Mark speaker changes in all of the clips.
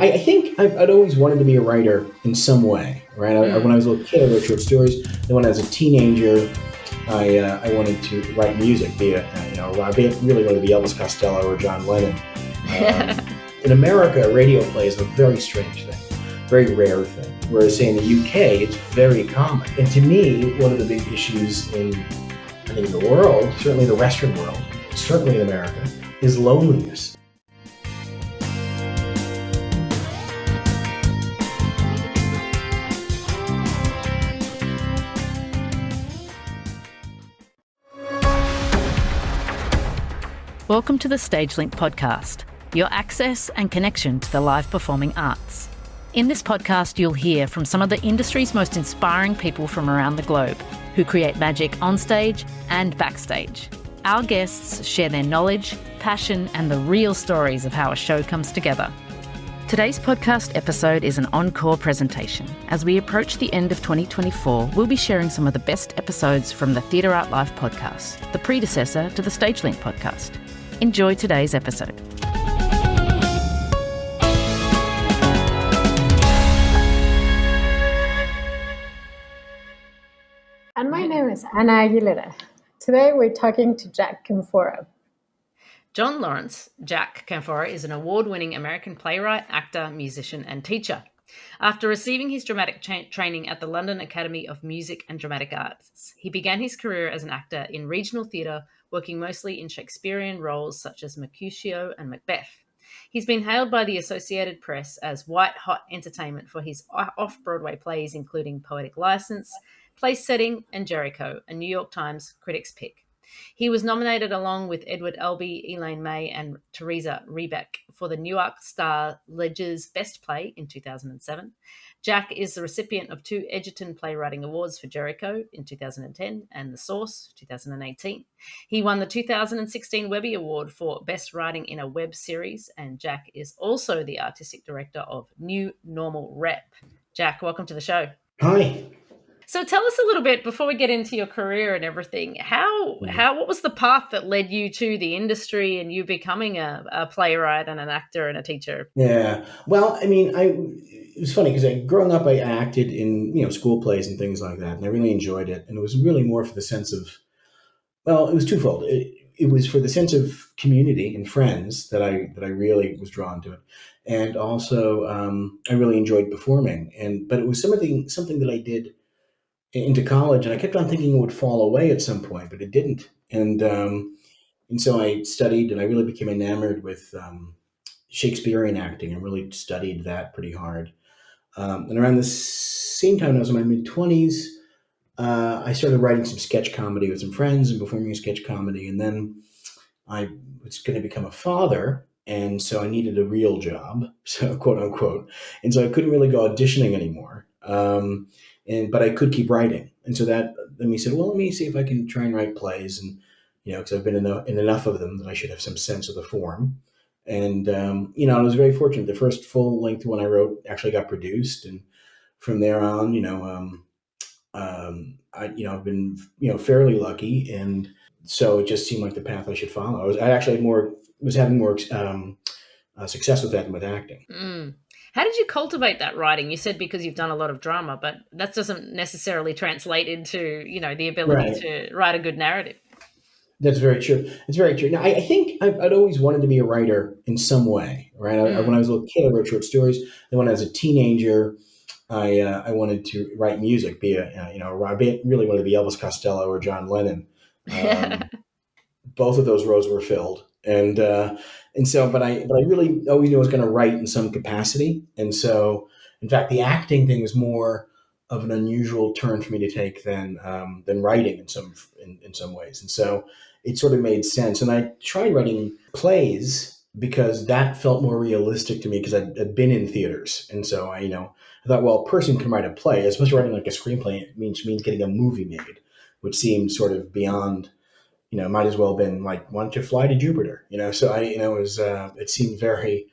Speaker 1: I think I'd always wanted to be a writer in some way, right? When I was a little kid, I wrote short stories. Then when I was a teenager, I wanted to write music, be I really wanted to be Elvis Costello or John Lennon. In America, radio play is a very strange thing, very rare thing. Whereas, say, in the UK, it's very common. And to me, one of the big issues in the world, certainly the Western world, certainly in America, is loneliness.
Speaker 2: Welcome to the StageLync podcast, your access and connection to the live performing arts. In this podcast, you'll hear from some of the industry's most inspiring people from around the globe who create magic on stage and backstage. Our guests share their knowledge, passion, and the real stories of how a show comes together. Today's podcast episode is an encore presentation. As we approach the end of 2024, we'll be sharing some of the best episodes from the Theatre Art Live podcast, the predecessor to the StageLync podcast. Enjoy today's episode.
Speaker 3: And my name is Anna Aguilera. Today we're talking to Jack Canfora.
Speaker 2: John Lawrence, Jack Canfora, is an award-winning American playwright, actor, musician, and teacher. After receiving his dramatic training at the London Academy of Music and Dramatic Arts, he began his career as an actor in regional theatre, working mostly in Shakespearean roles such as Mercutio and Macbeth. He's been hailed by the Associated Press as white-hot entertainment for his off-Broadway plays, including Poetic License, Place Setting, and Jericho, a New York Times critic's pick. He was nominated along with Edward Albee, Elaine and 𝐄𝐍𝐉𝐎𝐘 for the Newark Star Ledger's Best Play in 2007. Jack is the recipient of 2 Edgerton Playwriting Awards for Jericho in 2010 and The Source 2018. He won the 2016 Webby Award for Best Writing in a Web Series, and Jack is also the artistic director of New Normal Rep. Jack, welcome to the show.
Speaker 1: Hi.
Speaker 2: So tell us a little bit, before we get into your career and everything, what was the path that led you to the industry and you becoming a playwright and an actor and a teacher?
Speaker 1: Yeah. Well, it was funny because growing up, I acted in, school plays and things like that, and I really enjoyed it. And it was really more for the sense of, it was twofold. It was for the sense of community and friends that I really was drawn to it. And also, I really enjoyed performing. But it was something that I did into college, and I kept on thinking it would fall away at some point, but it didn't. And so I studied, and I really became enamored with Shakespearean acting, and really studied that pretty hard. And around the same time, when I was in my mid-20s, I started writing some sketch comedy with some friends and performing sketch comedy. And then I was going to become a father, and so I needed a real job, so quote unquote. And so I couldn't really go auditioning anymore. But I could keep writing. And so then we said, well, let me see if I can try and write plays. And, because I've been in enough of them that I should have some sense of the form. And, I was very fortunate. The first full length one I wrote actually got produced. And from there on, I've been, fairly lucky. And so it just seemed like the path I should follow. I actually was having more success with that than with acting.
Speaker 2: Mm. How did you cultivate that writing? You said because you've done a lot of drama, but that doesn't necessarily translate into, the ability to write a good narrative.
Speaker 1: That's very true. It's very true. Now, I think I'd always wanted to be a writer in some way, right? When I was a little kid, I wrote short stories. Then when I was a teenager, I wanted to write music, Robb really wanted to be Elvis Costello or John Lennon. Both of those roles were filled. But I really always knew I was going to write in some capacity. And so, in fact, the acting thing was more of an unusual turn for me to take than writing in some ways. And so it sort of made sense. And I tried writing plays because that felt more realistic to me because I'd been in theaters. And so I thought, well, a person can write a play, as opposed to writing like a screenplay. It means getting a movie made, which seemed sort of beyond. Might as well have been like, why don't you fly to Jupiter? So it seemed very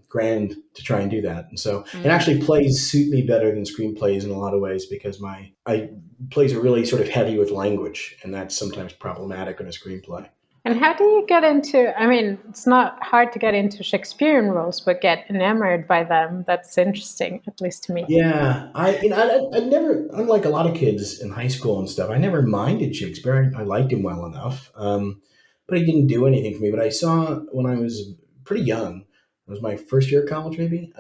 Speaker 1: grand to try and do that. And so, and actually plays suit me better than screenplays in a lot of ways because plays are really sort of heavy with language, and that's sometimes problematic in a screenplay.
Speaker 3: And how do you get into, I mean, it's not hard to get into Shakespearean roles, but get enamored by them. That's interesting, at least to me.
Speaker 1: Yeah, I never, unlike a lot of kids in high school and stuff, I never minded Shakespeare. I liked him well enough, but he didn't do anything for me. But I saw when I was pretty young, it was my first year of college, maybe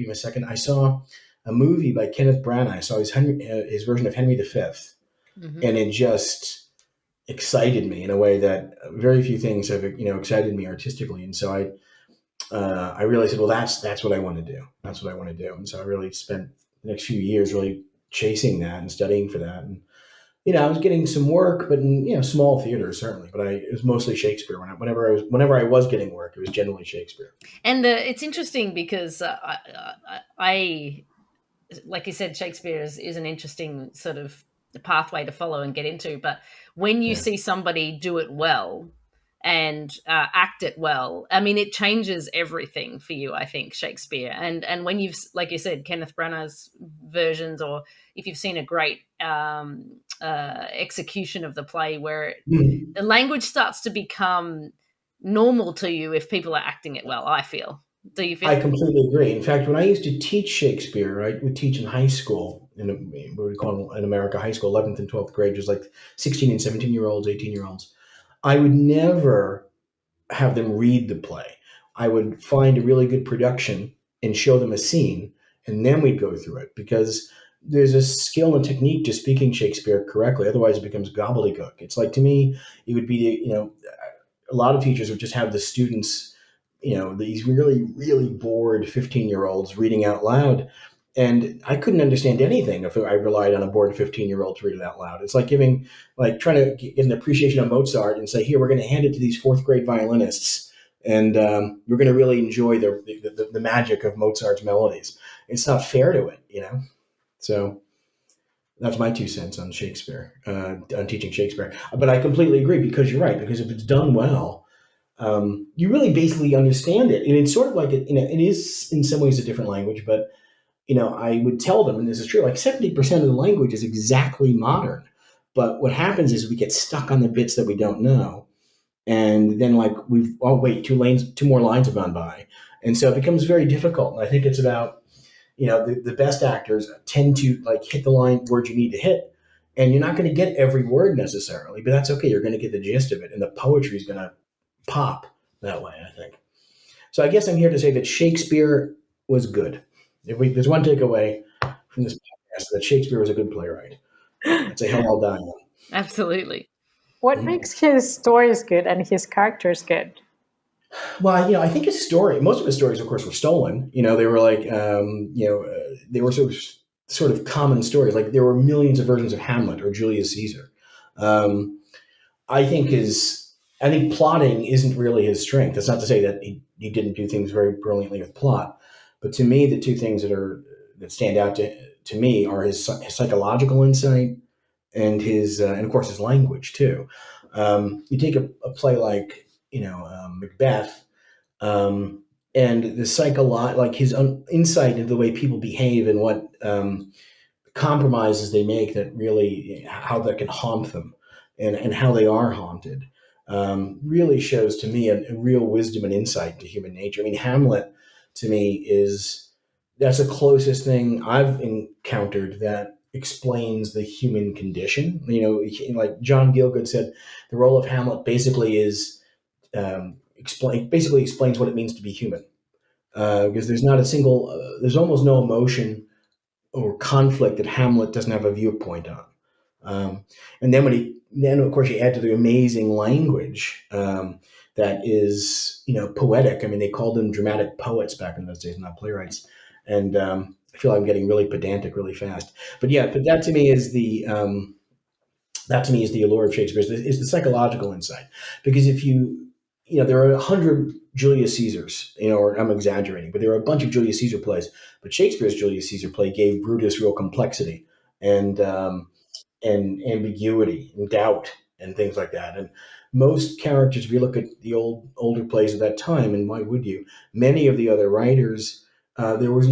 Speaker 1: my second. I saw a movie by Kenneth Branagh. I saw his version of Henry V, and it just excited me in a way that very few things have excited me artistically. And so I really said, well, that's what I want to do. That's what I want to do. And so I really spent the next few years really chasing that and studying for that. And I was getting some work, but in small theaters certainly. But it was mostly Shakespeare. Whenever I was getting work, it was generally Shakespeare.
Speaker 2: And it's interesting because I, like you said, Shakespeare is an interesting sort of pathway to follow and get into. But when you see somebody do it well and act it well, I mean, it changes everything for you, I think, Shakespeare. And when you've, like you said, Kenneth Branagh's versions, or if you've seen a great execution of the play where the language starts to become normal to you if people are acting it well, I feel. Do you feel?
Speaker 1: I completely agree. In fact, when I used to teach Shakespeare, I would teach in high school, what we call in America high school, 11th and 12th grade, just like 16 and 17-year-olds, 18-year-olds. I would never have them read the play. I would find a really good production and show them a scene, and then we'd go through it, because there's a skill and technique to speaking Shakespeare correctly. Otherwise, it becomes gobbledygook. It's like, to me, it would be, a lot of teachers would just have the students, these really, really bored 15-year-olds reading out loud. And I couldn't understand anything if I relied on a bored 15-year-old to read it out loud. It's like trying to get an appreciation of Mozart and say, here, we're going to hand it to these fourth grade violinists, and we're going to really enjoy the magic of Mozart's melodies. It's not fair to it, So that's my 2 cents on Shakespeare, on teaching Shakespeare. But I completely agree, because you're right, because if it's done well, you really basically understand it. And it's sort of like, it is in some ways a different language, but, I would tell them, and this is true, like 70% of the language is exactly modern. But what happens is we get stuck on the bits that we don't know. And then wait, 2 more lines have gone by. And so it becomes very difficult. And I think it's about, the best actors tend to hit the words you need to hit. And you're not going to get every word necessarily, but that's okay. You're going to get the gist of it. And the poetry is going to pop that way, I think. So I guess I'm here to say that Shakespeare was good. If there's one takeaway from this podcast, that Shakespeare was a good playwright. That's a hill I'll die on.
Speaker 2: Absolutely.
Speaker 3: What makes his stories good and his characters good?
Speaker 1: Well, I think most of his stories, of course, were stolen. They were they were sort of common stories. Like, there were millions of versions of Hamlet or Julius Caesar. I think plotting isn't really his strength. That's not to say that he didn't do things very brilliantly with plot. But to me, the 2 things that stand out to me are his psychological insight and and of course his language too. You take a play like Macbeth, and the his insight into the way people behave and what compromises they make, that really how that can haunt them, and how they are haunted. Really shows to me a real wisdom and insight to human nature. I mean, Hamlet, to me, that's the closest thing I've encountered that explains the human condition. Like John Gielgud said, the role of Hamlet basically explains what it means to be human. Because there's not a single, there's almost no emotion or conflict that Hamlet doesn't have a viewpoint on. And then of course you add to the amazing language that is, poetic. I mean, they called them dramatic poets back in those days, not playwrights. And I feel like I'm getting really pedantic really fast. But that to me is the allure of Shakespeare, is the psychological insight. Because if there are 100 Julius Caesars, or I'm exaggerating, but there are a bunch of Julius Caesar plays. But Shakespeare's Julius Caesar play gave Brutus real complexity and ambiguity and doubt and things like that. And most characters, if you look at the older plays of that time, and why would you? Many of the other writers, they were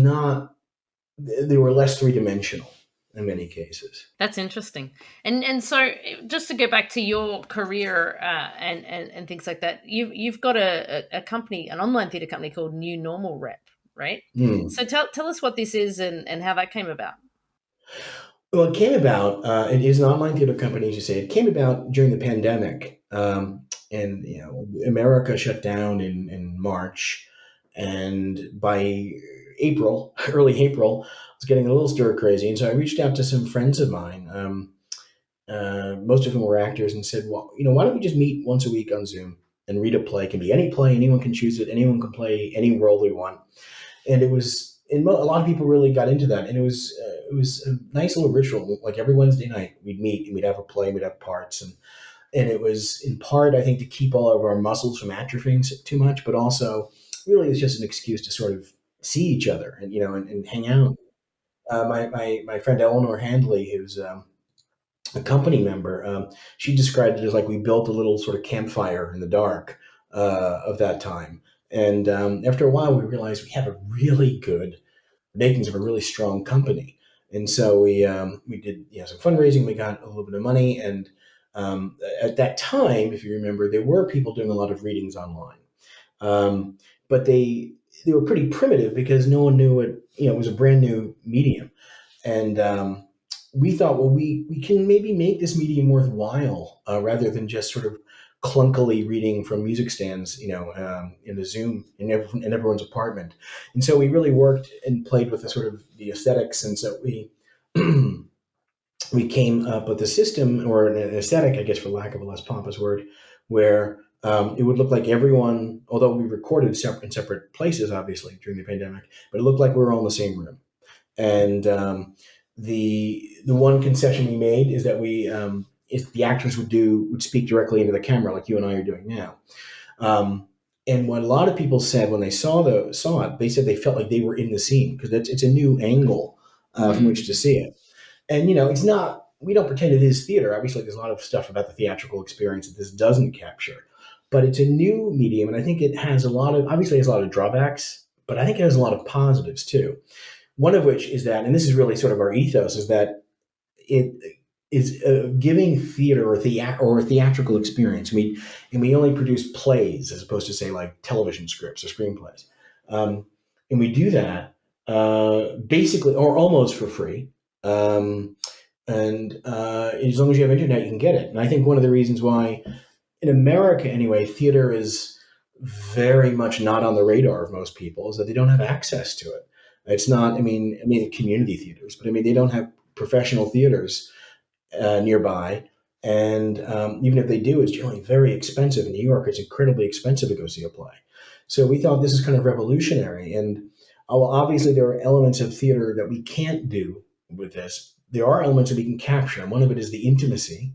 Speaker 1: less 3-dimensional. in many cases.
Speaker 2: That's interesting. And so just to go back to your career and things like that, you've got a company, an online theatre company called New Normal Rep, right? So tell us what this is and how that came about.
Speaker 1: Well, it came about. It is an online theater company, as you say. It came about during the pandemic, and America shut down in March, and by April, early April, I was getting a little stir crazy, and so I reached out to some friends of mine, most of whom were actors, and said, "Well, why don't we just meet once a week on Zoom and read a play? It can be any play, anyone can choose it, anyone can play any role they want." And it was, and a lot of people really got into that, and it was a nice little ritual. Like every Wednesday night, we'd meet and we'd have a play, we'd have parts, and it was in part, I think, to keep all of our muscles from atrophying too much, but also really it's just an excuse to sort of see each other and hang out. My friend Eleanor Handley, who's a company member, she described it as like we built a little sort of campfire in the dark of that time. And after a while, we realized we have a really good makings of a really strong company. And so we did some fundraising. We got a little bit of money, and at that time, if you remember, there were people doing a lot of readings online, but they were pretty primitive because no one knew it. It was a brand new medium, and we thought, well, we can maybe make this medium worthwhile rather than just sort of clunkily reading from music stands, in the Zoom in everyone's apartment. And so we really worked and played with the aesthetics. And so we we came up with a system or an aesthetic, I guess, for lack of a less pompous word, where it would look like everyone, although we recorded in separate places, obviously during the pandemic, but it looked like we were all in the same room. And the one concession we made is that the actors would speak directly into the camera like you and I are doing now. And what a lot of people said when they saw it, they said they felt like they were in the scene because it's a new angle from which to see it. And it's not. We don't pretend it is theater. Obviously, there's a lot of stuff about the theatrical experience that this doesn't capture, but it's a new medium, and I think it has obviously has a lot of drawbacks, but I think it has a lot of positives too. One of which is that, and this is really sort of our ethos, is that it is giving theater or a theatrical experience. We only produce plays as opposed to, say, like television scripts or screenplays, and we do that basically or almost for free. And as long as you have internet, you can get it. And I think one of the reasons why, in America anyway, theater is very much not on the radar of most people is that they don't have access to it. It's not. I mean, community theaters, but they don't have professional theaters nearby, and even if they do, it's generally very expensive. In New York, it's incredibly expensive to go see a play. So we thought this is kind of revolutionary. And obviously, there are elements of theater that we can't do with this. There are elements that we can capture, and one of it is the intimacy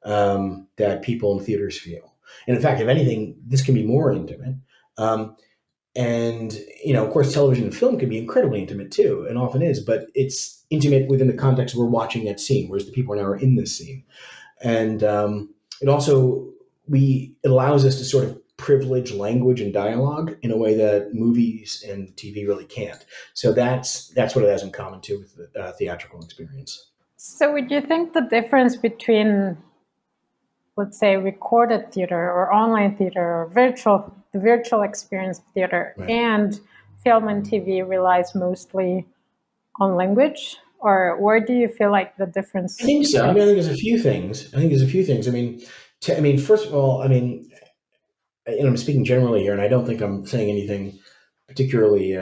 Speaker 1: that people in theaters feel. And in fact, if anything, this can be more intimate. And of course, television and film can be incredibly intimate too, and often is, but it's intimate within the context of we're watching that scene, whereas the people now are in this scene. And it allows us to sort of privilege language and dialogue in a way that movies and TV really can't. So that's what it has in common too with the theatrical experience.
Speaker 3: So would you think the difference between, let's say, recorded theater or online theater or the virtual experience of theater, right, and film and TV relies mostly on language? Or where do you feel like the difference?
Speaker 1: I think so. I think there's a few things. First of all, I'm speaking generally here, and I don't think I'm saying anything particularly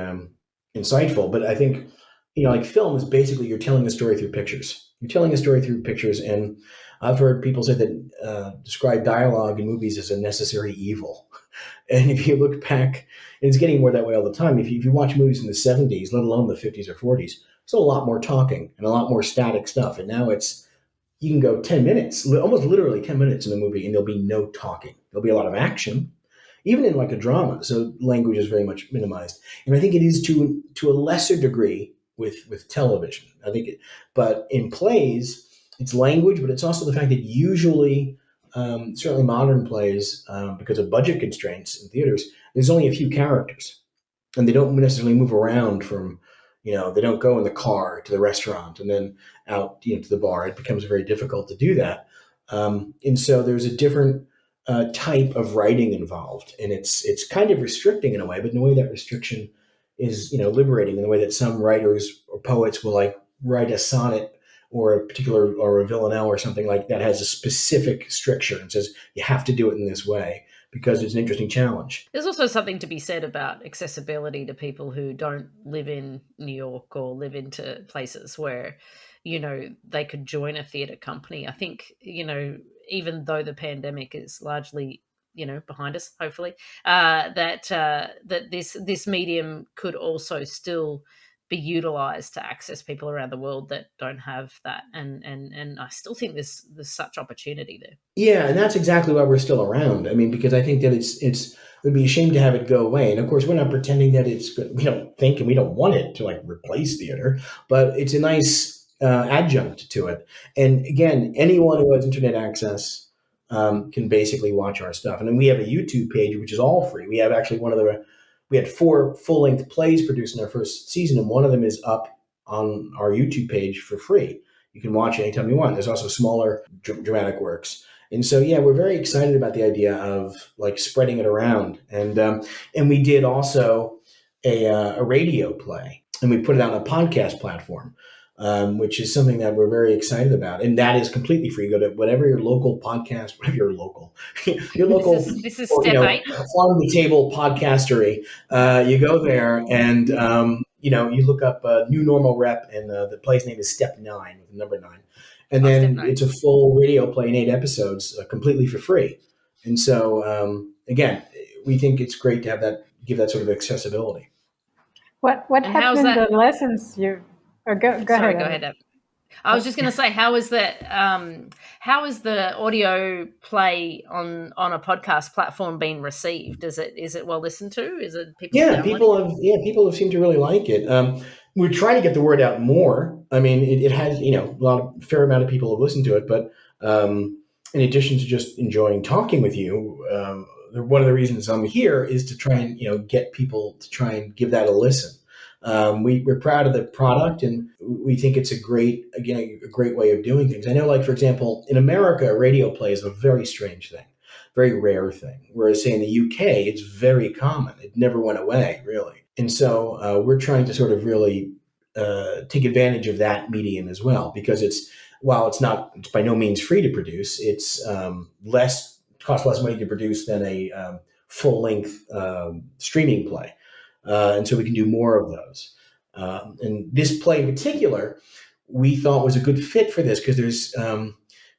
Speaker 1: insightful, but I think, like film is basically you're telling a story through pictures. You're telling a story through pictures, and I've heard people say that describe dialogue in movies as a necessary evil. And if you look back, and it's getting more that way all the time, if you watch movies in the 70s, let alone the 50s or 40s, there's a lot more talking and a lot more static stuff. And now you can go 10 minutes, almost literally 10 minutes in the movie, and there'll be no talking. There'll be a lot of action, even in like a drama. So language is very much minimized. And I think it is to a lesser degree with television. But in plays, it's language, but it's also the fact that usually, certainly modern plays, because of budget constraints in theaters, there's only a few characters, and they don't necessarily move around from They don't go in the car to the restaurant and then out to the bar. It becomes very difficult to do that. And so there's a different type of writing involved, and it's kind of restricting in a way, but in a way that restriction is liberating, in the way that some writers or poets will like write a sonnet or a villanelle or something like that has a specific stricture and says you have to do it in this way because it's an interesting challenge.
Speaker 2: There's also something to be said about accessibility to people who don't live in New York or live into places where, they could join a theatre company. I think, even though the pandemic is largely, behind us, hopefully, that this medium could also still be utilized to access people around the world that don't have that, and I still think there's such opportunity there.
Speaker 1: Yeah, and that's exactly why we're still around. I mean, because I think that it would be a shame to have it go away. And of course, we're not pretending that it's good. We don't think and we don't want it to like replace theater, but it's a nice adjunct to it. And again, anyone who has internet access can basically watch our stuff. And then we have a YouTube page, which is all free. We have actually we had 4 full-length plays produced in our first season, and one of them is up on our YouTube page for free. You can watch it anytime you want. There's also smaller dramatic works. And so, yeah, we're very excited about the idea of like spreading it around. And we did also a radio play, and we put it on a podcast platform, which is something that we're very excited about. And that is completely free. Go to whatever your local podcast, whatever your local,
Speaker 2: This is step 8.
Speaker 1: Farm to table podcastery. You go there and, you look up New Normal Rep, and the play's name is Step 9, with number 9. And then it's a full radio play in 8 episodes, completely for free. And so, again, we think it's great to have give that sort of accessibility.
Speaker 3: What have been the lessons you? Or go ahead.
Speaker 2: I was just going to say, how is that? How is the audio play on a podcast platform being received? Is it well listened to? Is it people?
Speaker 1: People have seemed to really like it. We're trying to get the word out more. I mean, it has fair amount of people have listened to it, but in addition to just enjoying talking with you, one of the reasons I'm here is to try and get people to try and give that a listen. We're proud of the product, and we think it's a great way of doing things. I know, like, for example, in America, a radio play is a very strange thing, very rare thing. Whereas, say, in the UK, it's very common. It never went away, really. And so we're trying to sort of really take advantage of that medium as well, because it's by no means free to produce. It's costs less money to produce than a full-length streaming play. And so we can do more of those. And this play in particular, we thought was a good fit for this because there's,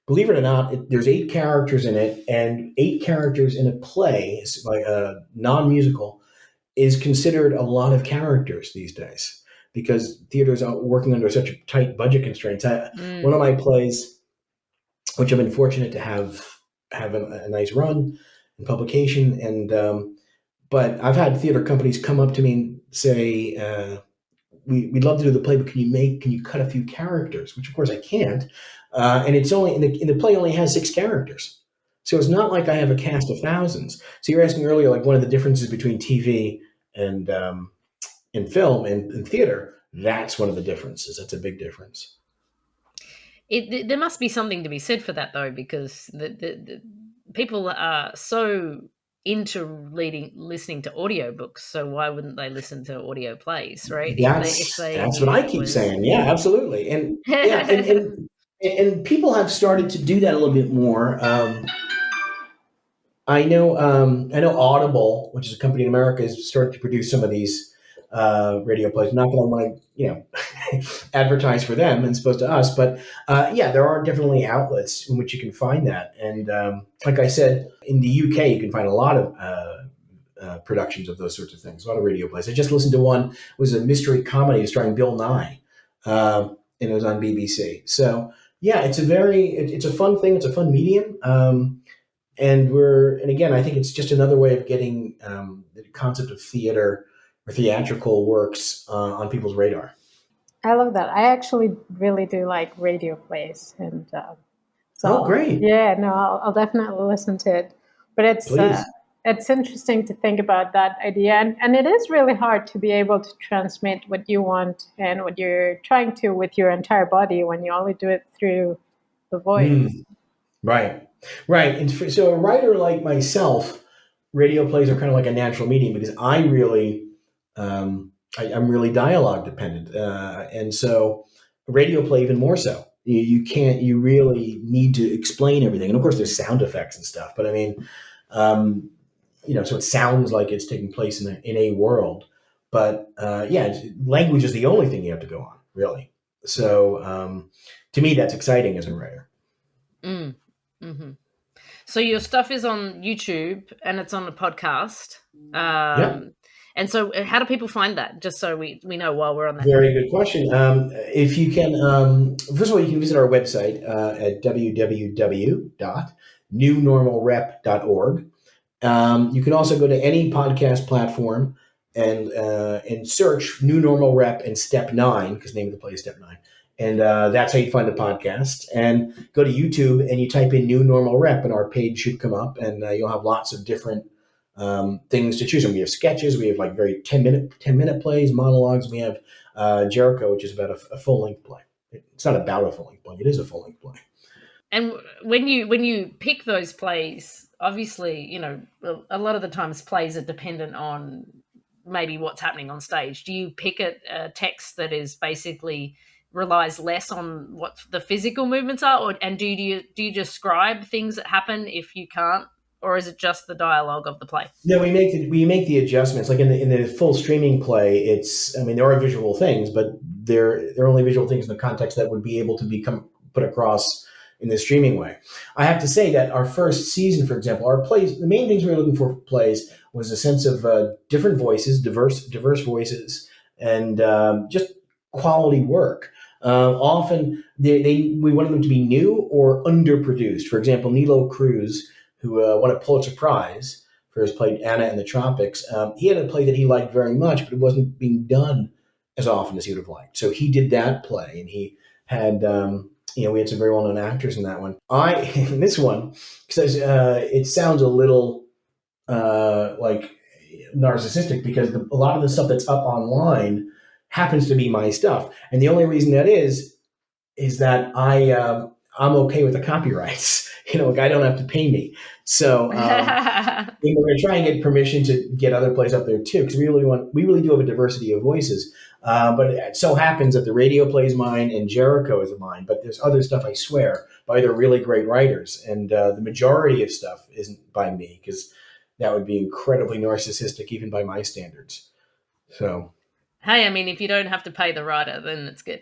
Speaker 1: believe it or not, there's 8 characters in it, and 8 characters in a play, like a non-musical, is considered a lot of characters these days because theaters are working under such tight budget constraints. One of my plays, which I've been fortunate to have a nice run in publication, and but I've had theater companies come up to me and say, we'd love to do the play, but can you cut a few characters? Which of course I can't. And it's only in the play only has 6 characters. So it's not like I have a cast of thousands. So you're asking earlier, like, one of the differences between TV and film and theater. That's one of the differences. That's a big difference.
Speaker 2: There must be something to be said for that, though, because the people are so into listening to audiobooks, so why wouldn't they listen to audio plays, right?
Speaker 1: That's what I keep saying. Yeah, absolutely. And and people have started to do that a little bit more. I know Audible, which is a company in America, has started to produce some of these radio plays. Not that I want to, advertise for them and supposed to us, but there are definitely outlets in which you can find that. And like I said, in the UK, you can find a lot of productions of those sorts of things, a lot of radio plays. I just listened to one. It was a mystery comedy starring Bill Nye, and it was on BBC. So yeah, it's a fun thing. It's a fun medium. And again, I think it's just another way of getting the concept of theater or theatrical works on people's radar.
Speaker 3: I love that. I actually really do like radio plays, and
Speaker 1: great!
Speaker 3: Yeah, no, I'll definitely listen to it. But it's it's interesting to think about that idea. And it is really hard to be able to transmit what you want and what you're trying to with your entire body when you only do it through the voice.
Speaker 1: Right. And so a writer like myself, radio plays are kind of like a natural medium because I really, I'm really dialogue dependent. And so a radio play even more so. You really need to explain everything. And of course there's sound effects and stuff, but I mean, so it sounds like it's taking place in a world, but language is the only thing you have to go on, really. So to me, that's exciting as a writer.
Speaker 2: Mm-hmm. So your stuff is on YouTube and it's on a podcast. And so how do people find that? Just so we know while we're on that.
Speaker 1: Very good question. If you can, first of all, you can visit our website at www.newnormalrep.org. You can also go to any podcast platform and search New Normal Rep and Step 9, because the name of the play is Step 9. And that's how you find the podcast. And go to YouTube and you type in New Normal Rep and our page should come up, and you'll have lots of different things to choose from. We have sketches, we have like very 10-minute plays, monologues. We have �ㄒ𝐷𝐿, which is about a full-length play. It's not about a full-length play, it is a full-length play.
Speaker 2: And when you pick those plays, obviously, a lot of the times plays are dependent on maybe what's happening on stage. Do you pick a text that is basically relies less on what the physical movements are, and do you describe things that happen if you can't, or is it just the dialogue of the play?
Speaker 1: No, we make the adjustments. Like in the full streaming play, there are visual things, but they're only visual things in the context that would be able to become put across in the streaming way. I have to say that our first season, for example, our plays, the main things we were looking for plays was a sense of different voices, diverse voices, and just quality work. Often we wanted them to be new or underproduced. For example, Nilo Cruz, who won a Pulitzer Prize for his play Anna in the Tropics, he had a play that he liked very much, but it wasn't being done as often as he would have liked. So he did that play, and he had, we had some very well-known actors in that one. In this one, because it sounds a little like narcissistic, because a lot of the stuff that's up online happens to be my stuff, and the only reason that is that I'm okay with the copyrights. I don't have to pay me, so we're going to try and get permission to get other plays up there too, because we really do have a diversity of voices. But it so happens that the radio play is mine and 𝐿𝐷𝐿 is mine, but there's other stuff, I swear, by other really great writers, and the majority of stuff isn't by me, because that would be incredibly narcissistic even by my standards. So.
Speaker 2: Hey, if you don't have to pay the writer, then it's good.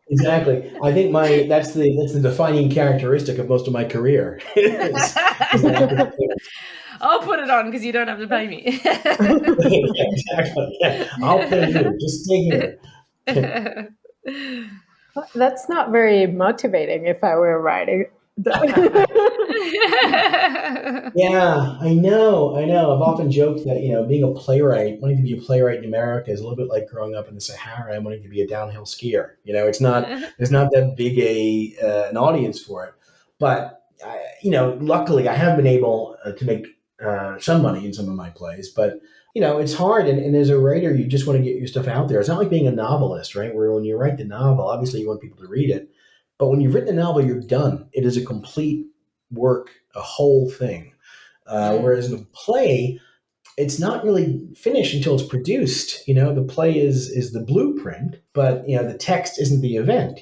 Speaker 1: Exactly. I think that's the defining characteristic of most of my career.
Speaker 2: I'll put it on because you don't have to pay me.
Speaker 1: Yeah, exactly. Yeah. I'll pay you. Just stay here.
Speaker 3: That's not very motivating if I were writing.
Speaker 1: Yeah, I know. I've often joked that, being a playwright, wanting to be a playwright in America is a little bit like growing up in the Sahara and wanting to be a downhill skier. It's not, there's not that big an audience for it. But, luckily I have been able to make some money in some of my plays, but, it's hard. And as a writer, you just want to get your stuff out there. It's not like being a novelist, right? Where when you write the novel, obviously you want people to read it. But when you've written a novel, you're done. It is a complete work, a whole thing. Whereas in a play, it's not really finished until it's produced. The play is the blueprint, but the text isn't the event.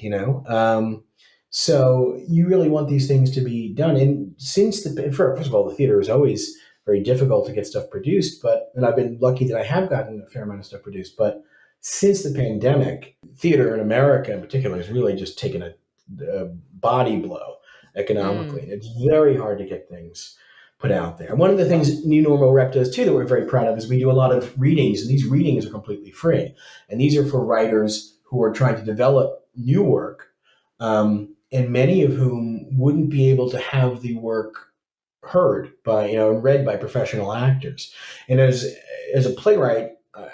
Speaker 1: So you really want these things to be done. And first of all, the theater is always very difficult to get stuff produced. And I've been lucky that I have gotten a fair amount of stuff produced. But since the pandemic, theater in America in particular has really just taken a body blow economically. And it's very hard to get things put out there. And one of the things New Normal Rep does too that we're very proud of is we do a lot of readings, and these readings are completely free. And these are for writers who are trying to develop new work, and many of whom wouldn't be able to have the work heard by, read by professional actors. And as a playwright,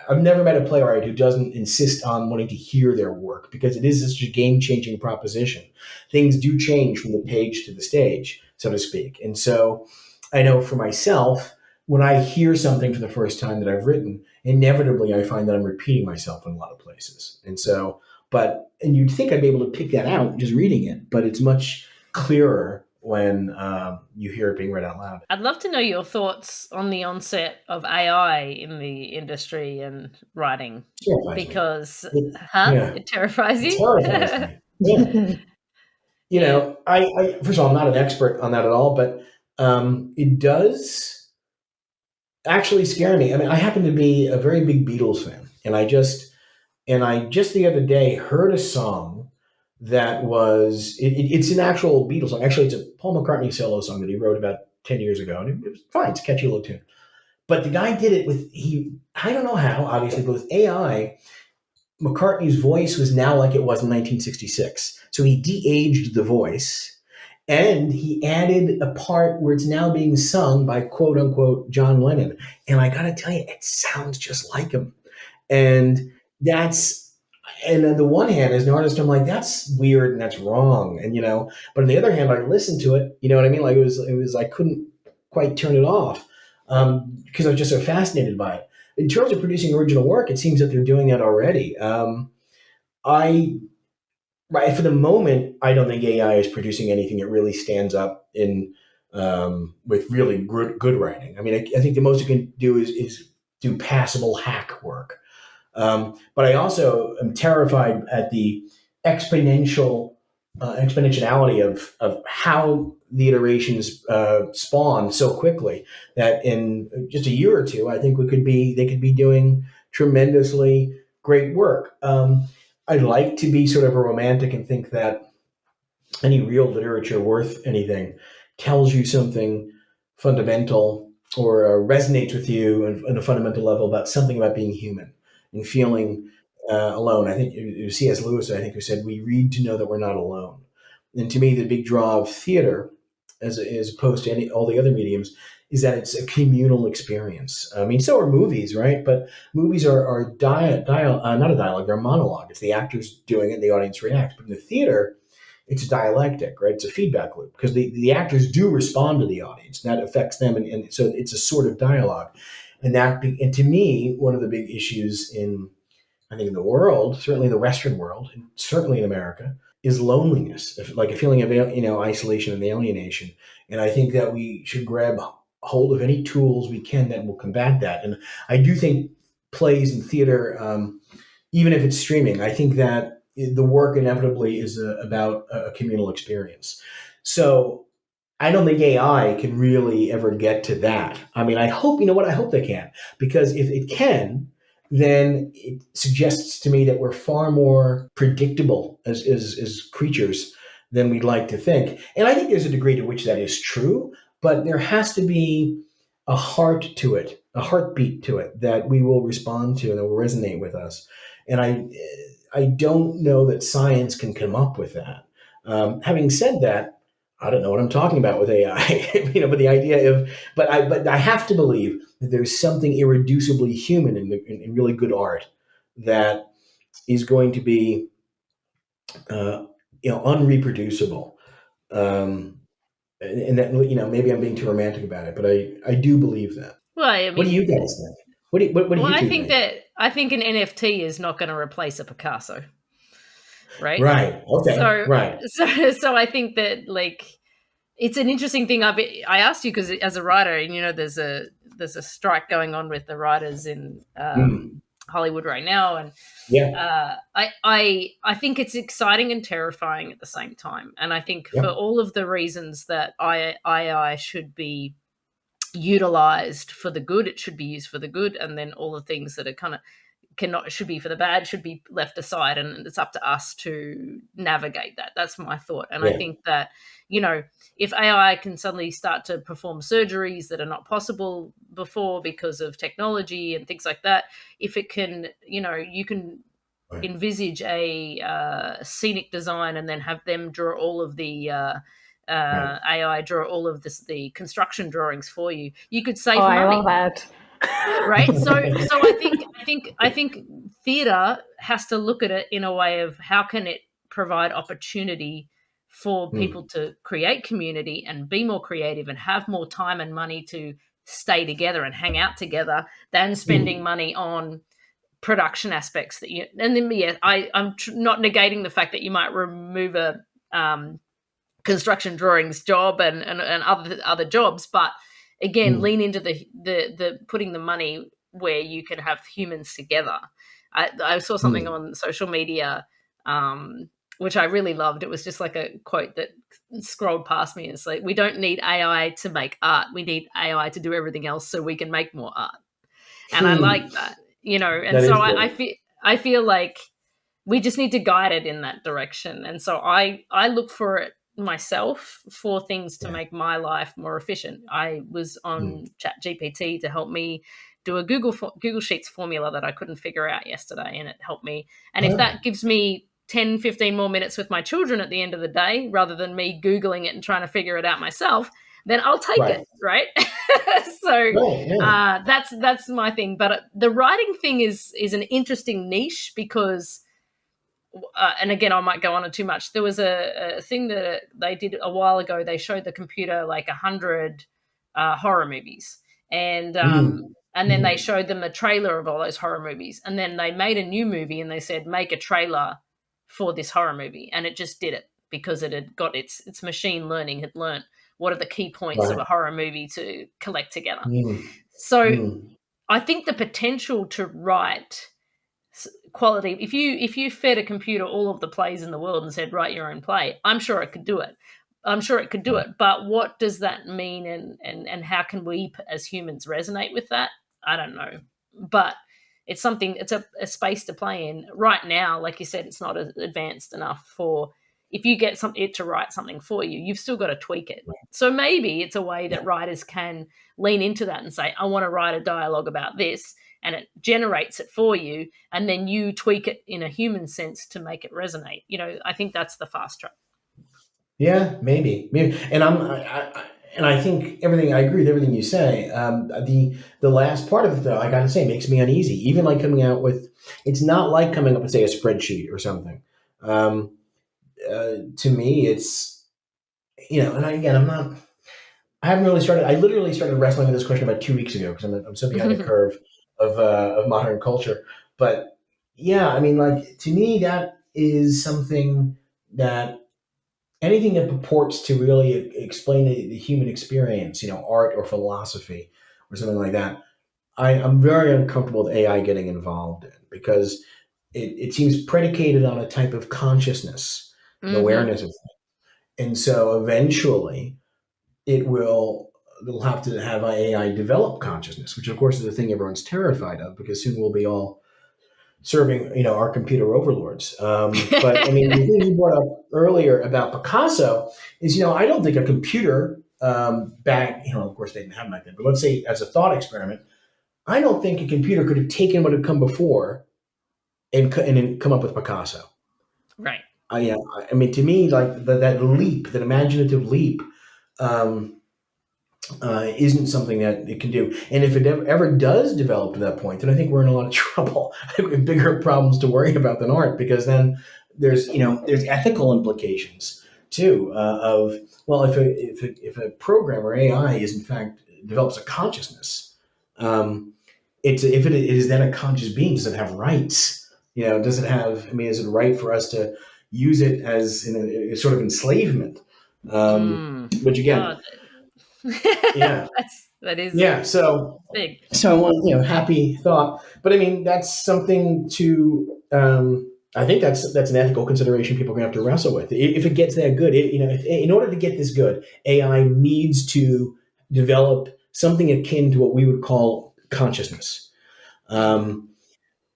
Speaker 1: I've never met a playwright who doesn't insist on wanting to hear their work, because it is such a game-changing proposition. Things do change from the page to the stage, so to speak. And so I know for myself, when I hear something for the first time that I've written, inevitably I find that I'm repeating myself in a lot of places. And so, and you'd think I'd be able to pick that out just reading it, but it's much clearer when you hear it being read out loud.
Speaker 2: I'd love to know your thoughts on the onset of AI in the industry and writing, because it terrifies you.
Speaker 1: It terrifies me. Yeah. You know, I first of all, I'm not an expert on that at all, but it does actually scare me. I mean, I happen to be a very big Beatles fan, and I just the other day heard a song that was it's an actual Beatles song. Actually, it's a Paul McCartney solo song that he wrote about 10 years ago, and it was fine. It's a catchy little tune. But the guy did it with I don't know how, obviously, but with AI. McCartney's voice was now like it was in 1966. So he de-aged the voice, and he added a part where it's now being sung by quote unquote John Lennon. And I got to tell you, it sounds just like him. And on the one hand, as an artist, I'm like, that's weird and that's wrong. And, but on the other hand, I listened to it, you know what I mean? Like it was, I couldn't quite turn it off because I was just so fascinated by it. In terms of producing original work, it seems that they're doing that already. For the moment, I don't think AI is producing anything that really stands up with really good writing. I mean, I think the most it can do is do passable hack work. But I also am terrified at the exponentiality of how the iterations spawn so quickly that in just a year or two, I think they could be doing tremendously great work. I'd like to be sort of a romantic and think that any real literature worth anything tells you something fundamental or resonates with you on a fundamental level about something about being human and feeling alone. I think it was C.S. Lewis, I think, who said, we read to know that we're not alone. And to me, the big draw of theater, as opposed to all the other mediums, is that it's a communal experience. I mean, so are movies, right? But movies are not a dialogue, they're a monologue. It's the actors doing it, and the audience reacts. But in the theater, it's a dialectic, right? It's a feedback loop because the actors do respond to the audience. And that affects them, and so it's a sort of dialogue. And to me, one of the big issues in the world, certainly in the Western world, and certainly in America, is loneliness, like a feeling of isolation and alienation. And I think that we should grab hold of any tools we can that will combat that. And I do think plays and theater, even if it's streaming, I think that the work inevitably is about a communal experience. So I don't think AI can really ever get to that. I mean, I hope they can, because if it can, then it suggests to me that we're far more predictable as creatures than we'd like to think. And I think there's a degree to which that is true, but there has to be a heart to it, a heartbeat to it that we will respond to and that will resonate with us. And I don't know that science can come up with that. Having said that, I don't know what I'm talking about with AI, but the idea but I have to believe that there's something irreducibly human in really good art that is going to be, unreproducible. And that, maybe I'm being too romantic about it, but I do believe that.
Speaker 2: Well, I mean,
Speaker 1: what do you guys think? What do you think?
Speaker 2: I think an NFT is not going to replace a Picasso. Right.
Speaker 1: Right. Okay.
Speaker 2: Right. So I think that, like, it's an interesting thing. I asked you because as a writer, and there's a strike going on with the writers in Hollywood right now, and I think it's exciting and terrifying at the same time. And I think for all of the reasons that AI should be utilized for the good, it should be used for the good, and then all the things that are kind of should be for the bad should be left aside, and it's up to us to navigate that. That's my thought. And I think that, if AI can suddenly start to perform surgeries that are not possible before because of technology and things like that, if it can, you can envisage a scenic design and then have them draw all of the AI draw all of the construction drawings for you. You could save money.
Speaker 3: I love that.
Speaker 2: Right. So I think theater has to look at it in a way of how can it provide opportunity for people to create community and be more creative and have more time and money to stay together and hang out together than spending money on production aspects that you. And then I'm not negating the fact that you might remove a construction drawings job and other jobs, but again, lean into the putting the money where you can have humans together. I saw something on social media which I really loved. It was just like a quote that scrolled past me. It's like, we don't need AI to make art. We need AI to do everything else so we can make more art. And I like that, and that so I feel like we just need to guide it in that direction. And so I look for it myself for things to make my life more efficient. I was on ChatGPT to help me do a Google Sheets formula that I couldn't figure out yesterday, and it helped me. And if that gives me 10, 15 more minutes with my children at the end of the day, rather than me Googling it and trying to figure it out myself, then I'll take it, right? So that's my thing. But the writing thing is an interesting niche because, and again, I might go on it too much. There was a thing that they did a while ago. They showed the computer like 100 horror movies, and then they showed them a trailer of all those horror movies, and then they made a new movie and they said, make a trailer for this horror movie, and it just did it because it had got its machine learning had learnt what are the key points of a horror movie to collect together. So I think the potential to write quality, if you fed a computer all of the plays in the world and said, write your own play, I'm sure it could do it. But what does that mean, and how can we as humans resonate with that? I don't know. But it's something, it's a space to play in. Right now, like you said, it's not advanced enough for, if you get it to write something for you, you've still got to tweak it. So maybe it's a way that writers can lean into that and say, I want to write a dialogue about this, and it generates it for you, and then you tweak it in a human sense to make it resonate. I think that's the fast track.
Speaker 1: Yeah, maybe. And I think I agree with everything you say. The last part of it, though, I got to say, makes me uneasy. Even like coming out with, it's not like coming up with, say, a spreadsheet or something. To me, it's, and I haven't really started. I literally started wrestling with this question about 2 weeks ago because I'm so behind the curve of modern culture. But yeah, to me, that is something that, anything that purports to really explain the human experience, art or philosophy or something like that, I'm very uncomfortable with AI getting involved in, because it seems predicated on a type of consciousness and awareness of things. And so eventually they'll have to have AI develop consciousness, which of course is the thing everyone's terrified of, because soon we'll be all serving, our computer overlords. But the thing you brought up earlier about Picasso is, I don't think a computer back, of course they didn't have them back then, but let's say as a thought experiment, I don't think a computer could have taken what had come before and then come up with Picasso.
Speaker 2: Right.
Speaker 1: To me, like that leap, that imaginative leap, isn't something that it can do. And if it ever does develop to that point, then I think we're in a lot of trouble. I think we have bigger problems to worry about than art, because then there's ethical implications too, if a program or AI is in fact develops a consciousness, if it is then a conscious being, does it have rights? Does it have, is it right for us to use it as in a sort of enslavement? Which again,
Speaker 2: that is
Speaker 1: so
Speaker 2: big.
Speaker 1: So I want happy thought, but that's something to I think that's an ethical consideration people are going to have to wrestle with. If it gets that good, in order to get this good, AI needs to develop something akin to what we would call consciousness.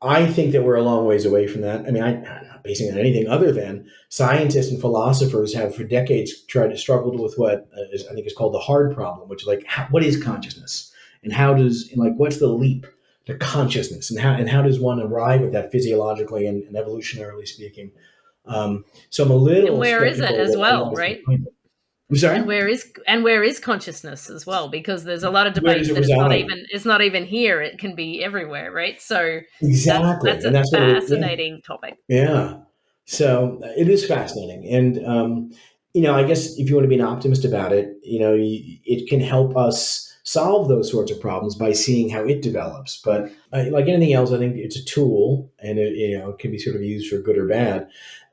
Speaker 1: I think that we're a long ways away from that. I'm not basing it on anything other than scientists and philosophers have for decades struggled with what I think is called the hard problem, which is what is consciousness, and what's the leap to consciousness, and how does one arrive at that physiologically and evolutionarily speaking? So I'm a little.
Speaker 2: And where is it as well, right?
Speaker 1: I'm sorry.
Speaker 2: And where is consciousness as well? Because there's a lot of debate that it's not even here. It can be everywhere, right? So
Speaker 1: exactly,
Speaker 2: that's a fascinating topic.
Speaker 1: Yeah. So it is fascinating, and I guess if you want to be an optimist about it, it can help us solve those sorts of problems by seeing how it develops. But like anything else, I think it's a tool, and it can be sort of used for good or bad.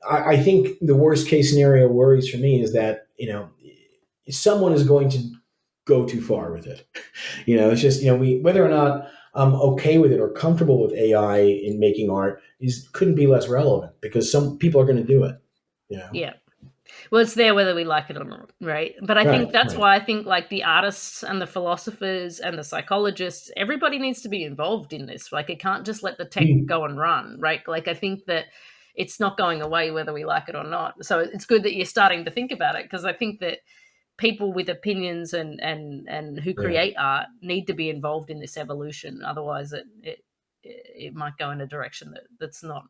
Speaker 1: I think the worst case scenario worries for me is that someone is going to go too far with it. It's just whether or not I'm okay with it or comfortable with AI in making art couldn't be less relevant, because some people are going to do it.
Speaker 2: Yeah. Well, it's there whether we like it or not, right? But I think that's why I think like the artists and the philosophers and the psychologists, everybody needs to be involved in this. Like, it can't just let the tech go and run, right? Like, I think that it's not going away whether we like it or not. So it's good that you're starting to think about it, because I think that people with opinions and who create art need to be involved in this evolution. Otherwise, it might go in a direction that's not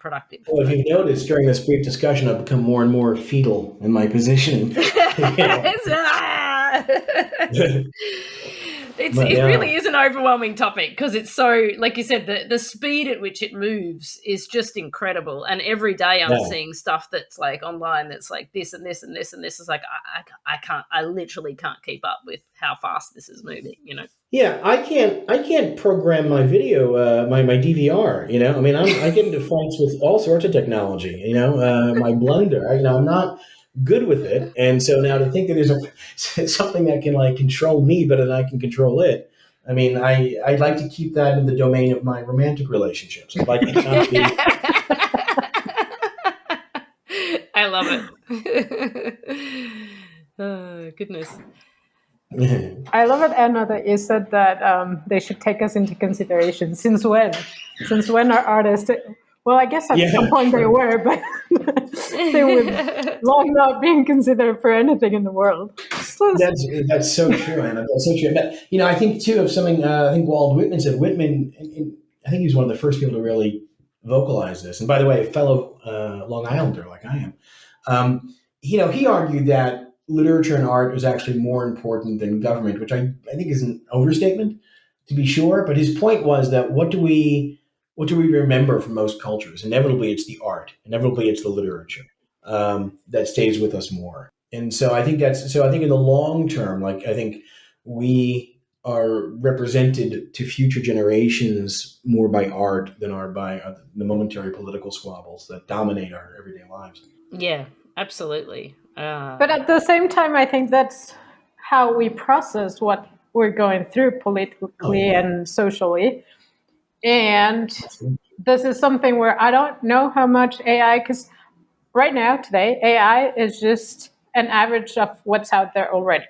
Speaker 2: productive.
Speaker 1: Well, if you've noticed during this brief discussion, I've become more and more fetal in my positioning.
Speaker 2: It really is an overwhelming topic, because it's so, like you said, the speed at which it moves is just incredible. And every day I'm seeing stuff that's like online that's like this and this and this and this. Is like I literally can't keep up with how fast this is moving.
Speaker 1: Yeah, I can't program my video, my DVR. I mean, I get into fights with all sorts of technology. My Blender. I'm not good with it, and so now to think that there's something that can like control me better than I can control it. I mean, I'd like to keep that in the domain of my romantic relationships. I'd like it not to be.
Speaker 2: I love it. Oh, goodness.
Speaker 3: I love it, Anna, that you said that they should take us into consideration. Since when? Since when are artists? Well, I guess at some point they were, but they were long not being considered for anything in the world.
Speaker 1: That's so true, Anna. That's so true. But, I think too of something. I think Walt Whitman said. Whitman, I think he was one of the first people to really vocalize this. And by the way, a fellow Long Islander like I am. He argued that literature and art was actually more important than government, which I think is an overstatement, to be sure. But his point was that what do we remember from most cultures? Inevitably, it's the art. Inevitably, it's the literature that stays with us more. And so I think I think in the long term, like I think we are represented to future generations more by art than are by the momentary political squabbles that dominate our everyday lives.
Speaker 2: Yeah, absolutely.
Speaker 3: But at the same time, I think that's how we process what we're going through politically and socially. And this is something where I don't know how much AI, because right now, today, AI is just an average of what's out there already.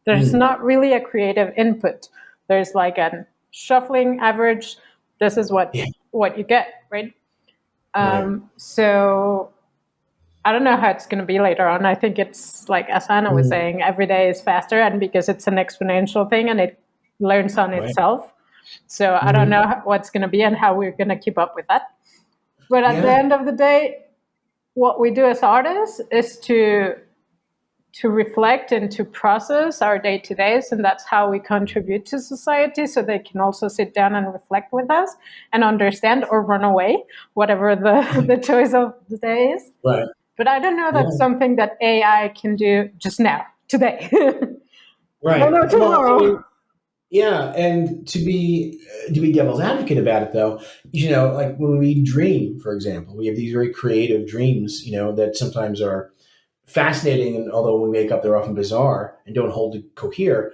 Speaker 3: There's not really a creative input. There's like a shuffling average. This is what you get, right? So I don't know how it's going to be later on. I think it's like, as Anna was saying, every day is faster, and because it's an exponential thing and it learns on itself. So I don't know what's going to be and how we're going to keep up with that. But at the end of the day, what we do as artists is to reflect and to process our day-to-days, and that's how we contribute to society, so they can also sit down and reflect with us and understand or run away, whatever the choice of the day is.
Speaker 1: Right.
Speaker 3: But I don't know that's something that AI can do just now, today.
Speaker 1: Right.
Speaker 3: Or tomorrow.
Speaker 1: And to be devil's advocate about it, though, like when we dream, for example, we have these very creative dreams, that sometimes are fascinating, and although we make up, they're often bizarre and don't hold to cohere.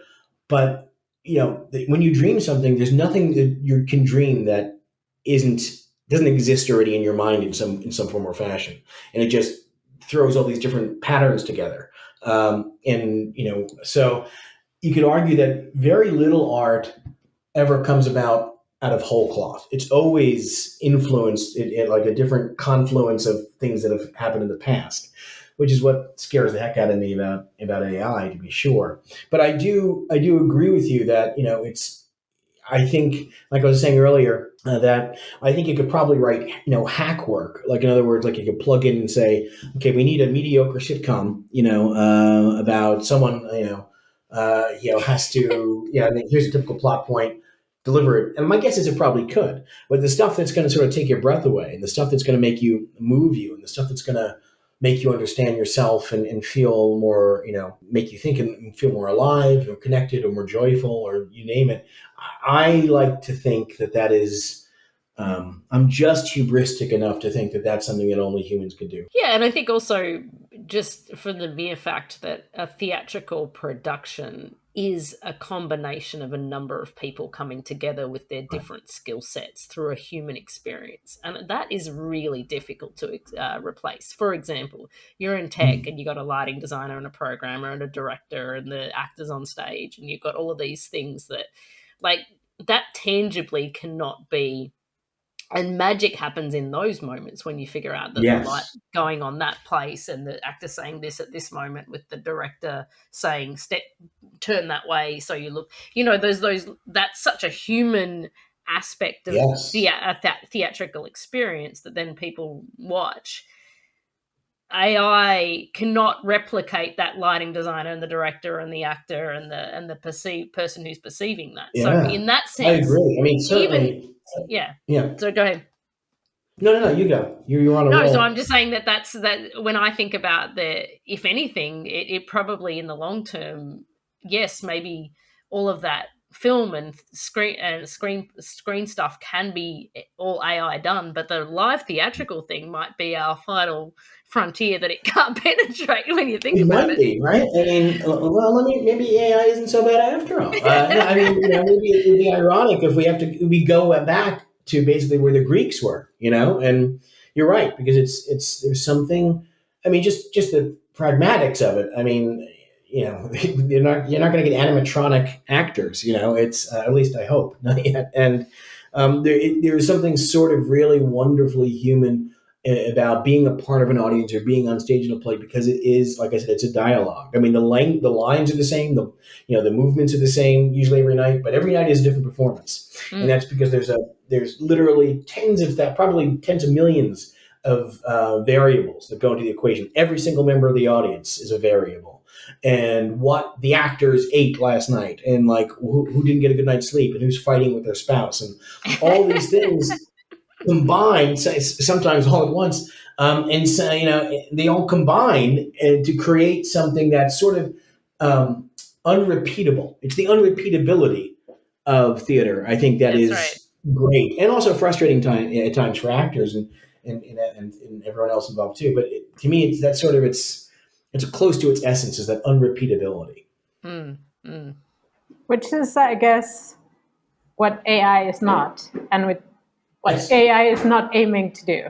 Speaker 1: But when you dream something, there's nothing that you can dream that doesn't exist already in your mind in some form or fashion, and it just throws all these different patterns together. So you could argue that very little art ever comes out of whole cloth. It's always influenced in like a different confluence of things that have happened in the past, which is what scares the heck out of me about AI, to be sure. But I do agree with you that I think, like I was saying earlier, that I think you could probably write, hack work. Like, in other words, like you could plug in and say, okay, we need a mediocre sitcom, about someone, has to, here's a typical plot point, deliver it. And my guess is it probably could. But the stuff that's going to sort of take your breath away, and the stuff that's going to make you, move you, and the stuff that's going to make you understand yourself and feel more, make you think and feel more alive or connected or more joyful or you name it. I like to think that is, I'm just hubristic enough to think that that's something that only humans could do.
Speaker 2: Yeah, and I think also just for the mere fact that a theatrical production is a combination of a number of people coming together with their different skill sets through a human experience. And that is really difficult to replace. For example, you're in tech and you got a lighting designer and a programmer and a director and the actors on stage, and you've got all of these things that, like, that tangibly cannot be. And magic happens in those moments when you figure out that the light going on that place and the actor saying this at this moment with the director saying turn that way so you look, those that's such a human aspect of that theatrical experience that then people watch. AI cannot replicate that lighting designer and the director and the actor and the perceived person who's perceiving that. So in that sense,
Speaker 1: I agree. I mean, certainly.
Speaker 2: Yeah.
Speaker 1: So
Speaker 2: go ahead.
Speaker 1: No, you go. You're on a roll.
Speaker 2: So I'm just saying that's when I think about if anything, it probably in the long term, yes, maybe all of that film and screen stuff can be all AI done, but the live theatrical thing might be our final frontier that it can't penetrate when you think about it.
Speaker 1: Might be, right? I mean, maybe AI isn't so bad after all. I mean, maybe it would be ironic if we go back to basically where the Greeks were, and you're right, because there's something, I mean, just the pragmatics of it. I mean, you're not going to get animatronic actors, it's, at least I hope not yet. And there's something sort of really wonderfully human about being a part of an audience or being on stage in a play, because it is, like I said, it's a dialogue. I mean, the lines are the same, the movements are the same usually every night, but every night is a different performance. And that's because there's literally probably tens of millions of variables that go into the equation. Every single member of the audience is a variable. And what the actors ate last night, and like who didn't get a good night's sleep, and who's fighting with their spouse, and all these things combined, sometimes all at once, and so they all combine to create something that's sort of unrepeatable. It's the unrepeatability of theater, I think, that's is great, and also frustrating at times for actors and everyone else involved too. But to me, it's close to its essence, is that unrepeatability.
Speaker 3: Which is, I guess, what AI is not, and what AI is not aiming to do.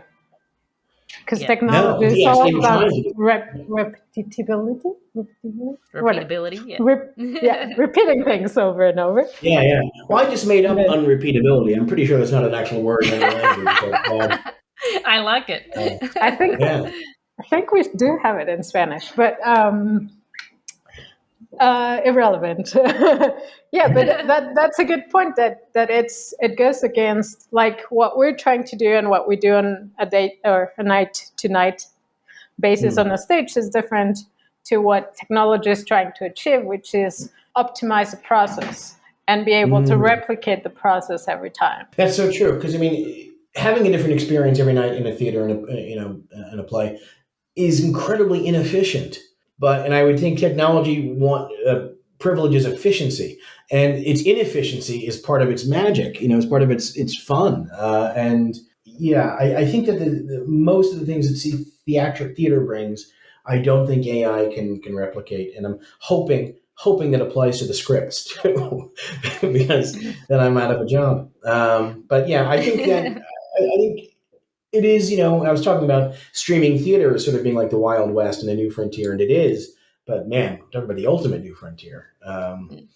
Speaker 3: Because technology is all about repeatability. Repeating things over and over.
Speaker 1: Yeah. Well, I just made up unrepeatability. I'm pretty sure that's not an actual word in the language. But,
Speaker 2: I like it.
Speaker 3: I think we do have it in Spanish, but irrelevant. But that's a good point. That it goes against like what we're trying to do, and what we do on a day or a night to night basis on a stage is different to what technology is trying to achieve, which is optimize the process and be able to replicate the process every time.
Speaker 1: That's so true, because I mean, having a different experience every night in a theater and in a play is incredibly inefficient. And I would think technology privileges efficiency, and its inefficiency is part of its magic. It's part of its fun. I think that the most of the things that theater brings, I don't think AI can replicate, and I'm hoping that applies to the scripts too, because then I'm out of a job. I think that I think it is, I was talking about streaming theater as sort of being like the Wild West and the new frontier, and it is. But man, talking about the ultimate new frontier. I'm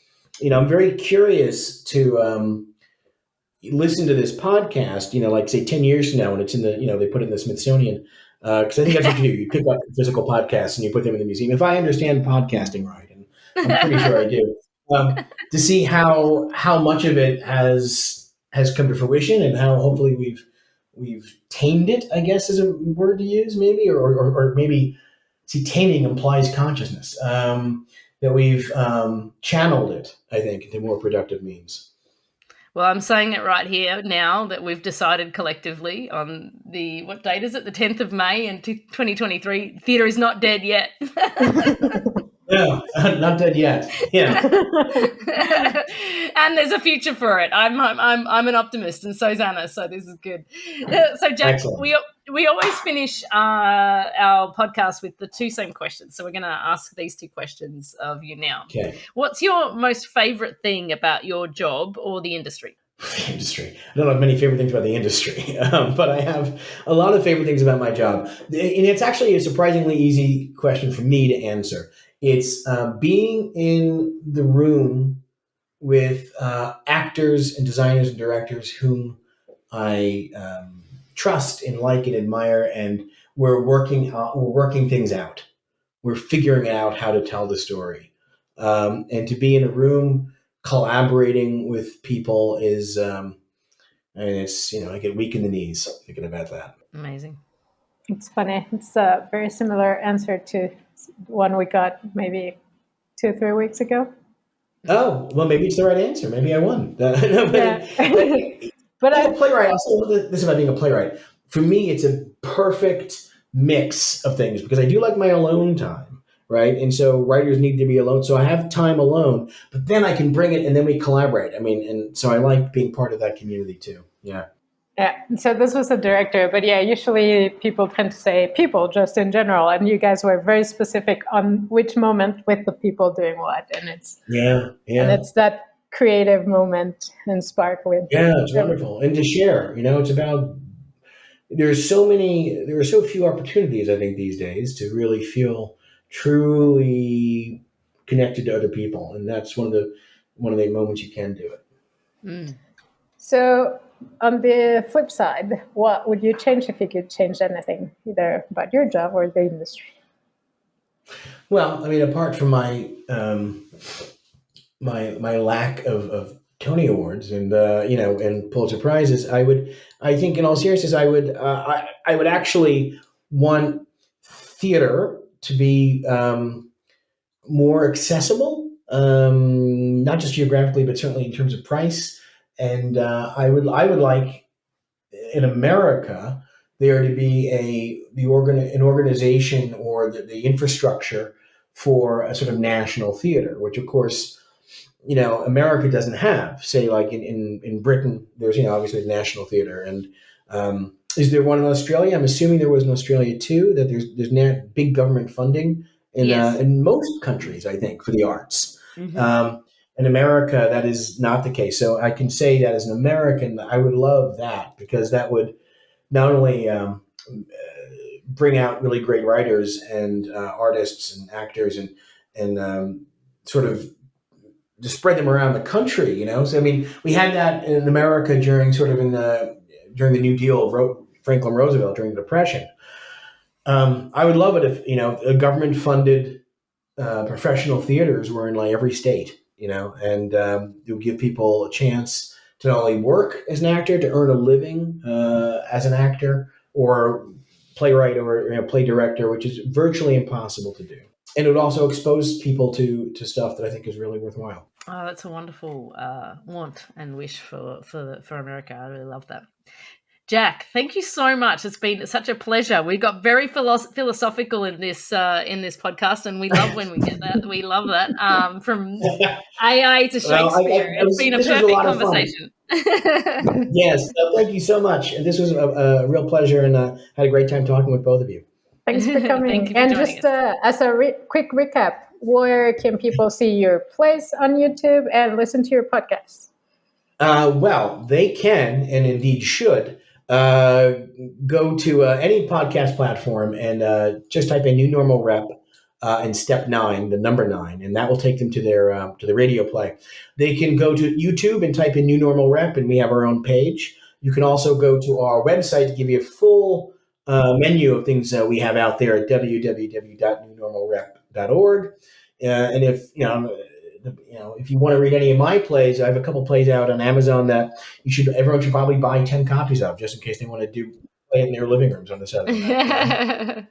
Speaker 1: very curious to listen to this podcast, like say 10 years from now when it's in the, they put it in the Smithsonian. Because I think that's what you do. You pick up physical podcasts and you put them in the museum. If I understand podcasting right, and I'm pretty sure I do, to see how much of it has come to fruition, and how hopefully we've tamed it, I guess is a word to use, maybe, or maybe, see, taming implies consciousness, that we've channeled it, I think, into more productive means.
Speaker 2: Well, I'm saying it right here now that we've decided collectively on what date is it? The 10th of May in 2023. Theatre is not dead yet.
Speaker 1: No, not dead yet. Yeah.
Speaker 2: And there's a future for it. I'm an optimist, and so's Anna. So this is good. So Jack,
Speaker 1: Excellent.
Speaker 2: we always finish our podcast with the two same questions. So we're going to ask these two questions of you now.
Speaker 1: Okay.
Speaker 2: What's your most favorite thing about your job or the industry?
Speaker 1: Industry. I don't have many favorite things about the industry, but I have a lot of favorite things about my job. And it's actually a surprisingly easy question for me to answer. It's being in the room with actors and designers and directors whom I trust and like and admire, and we're working things out. We're figuring out how to tell the story, and to be in a room collaborating with people is, and it's, I get weak in the knees thinking about that.
Speaker 2: Amazing.
Speaker 3: It's funny. It's a very similar answer to one we got maybe 2-3 weeks ago.
Speaker 1: Oh, well, maybe it's the right answer. Maybe I won. But
Speaker 3: I'm
Speaker 1: a playwright. I'll say this about being a playwright. For me, it's a perfect mix of things because I do like my alone time, right? And so writers need to be alone. So I have time alone, but then I can bring it and then we collaborate. And so I like being part of that community too. Yeah.
Speaker 3: Yeah. So this was a director, but yeah, usually people tend to say people just in general, and you guys were very specific on which moment with the people doing what, and it's
Speaker 1: and
Speaker 3: it's that creative moment and spark with.
Speaker 1: Yeah, it's wonderful, and to share. It's about there are so few opportunities, I think, these days to really feel truly connected to other people, and that's one of the moments you can do it.
Speaker 2: Mm.
Speaker 3: So on the flip side, what would you change if you could change anything, either about your job or the industry?
Speaker 1: Well, apart from my my lack of Tony Awards and and Pulitzer Prizes, I think in all seriousness, I would actually want theater to be more accessible, not just geographically, but certainly in terms of price. And I would like in America there to be an organization or the infrastructure for a sort of national theater, which of course, America doesn't have. Say like in Britain, there's obviously the National Theater, and is there one in Australia? I'm assuming there was in Australia too. That there's now big government funding in most countries, I think, for the arts.
Speaker 2: Mm-hmm.
Speaker 1: In America, that is not the case. So I can say that as an American, I would love that because that would not only bring out really great writers and artists and actors and sort of to spread them around the country. So we had that in America during the New Deal of Franklin Roosevelt during the Depression. I would love it if a government funded professional theaters were in like every state. And it would give people a chance to not only work as an actor, to earn a living as an actor or playwright or play director, which is virtually impossible to do. And it would also expose people to stuff that I think is really worthwhile.
Speaker 2: Oh, that's a wonderful want and wish for America. I really love that. Jack, thank you so much. It's been such a pleasure. We got very philosophical in this podcast, and we love when we get that. We love that. From AI to Shakespeare, it's been a perfect conversation.
Speaker 1: Yes, thank you so much. And this was a real pleasure, and had a great time talking with both of you.
Speaker 3: Thanks for coming.
Speaker 2: Thank you for
Speaker 3: and
Speaker 2: joining
Speaker 3: just as a quick recap, where can people see your plays on YouTube and listen to your podcast?
Speaker 1: Well, they can, and indeed should, go to any podcast platform and just type in New Normal Rep and step 9, the number 9, and that will take them to their to the radio play. They can go to YouTube and type in New Normal Rep, and we have our own page. You can also go to our website to give you a full menu of things we have out there at www.newnormalrep.org. And if if you want to read any of my plays, I have a couple plays out on Amazon that everyone should probably buy 10 copies of, just in case they want to play it in their living rooms on the Saturday night.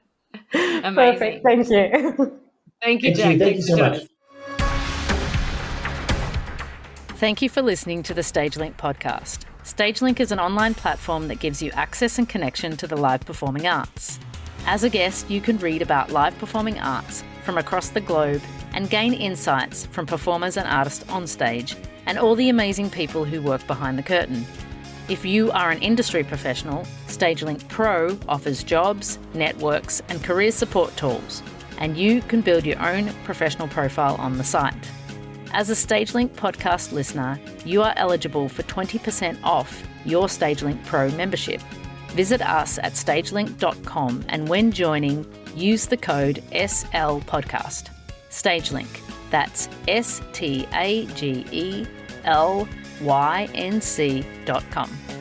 Speaker 2: Amazing.
Speaker 3: Perfect. Thank you.
Speaker 2: Thank you, Jack.
Speaker 1: Thank you so much.
Speaker 2: Thank you for listening to the StageLync podcast. StageLync is an online platform that gives you access and connection to the live performing arts. As a guest, you can read about live performing arts from across the globe and gain insights from performers and artists on stage and all the amazing people who work behind the curtain. If you are an industry professional, StageLync Pro offers jobs, networks, and career support tools, and you can build your own professional profile on the site. As a StageLync podcast listener, you are eligible for 20% off your StageLync Pro membership. Visit us at stagelync.com and when joining, use the code SLPodcast. StageLync, that's StageLync.com.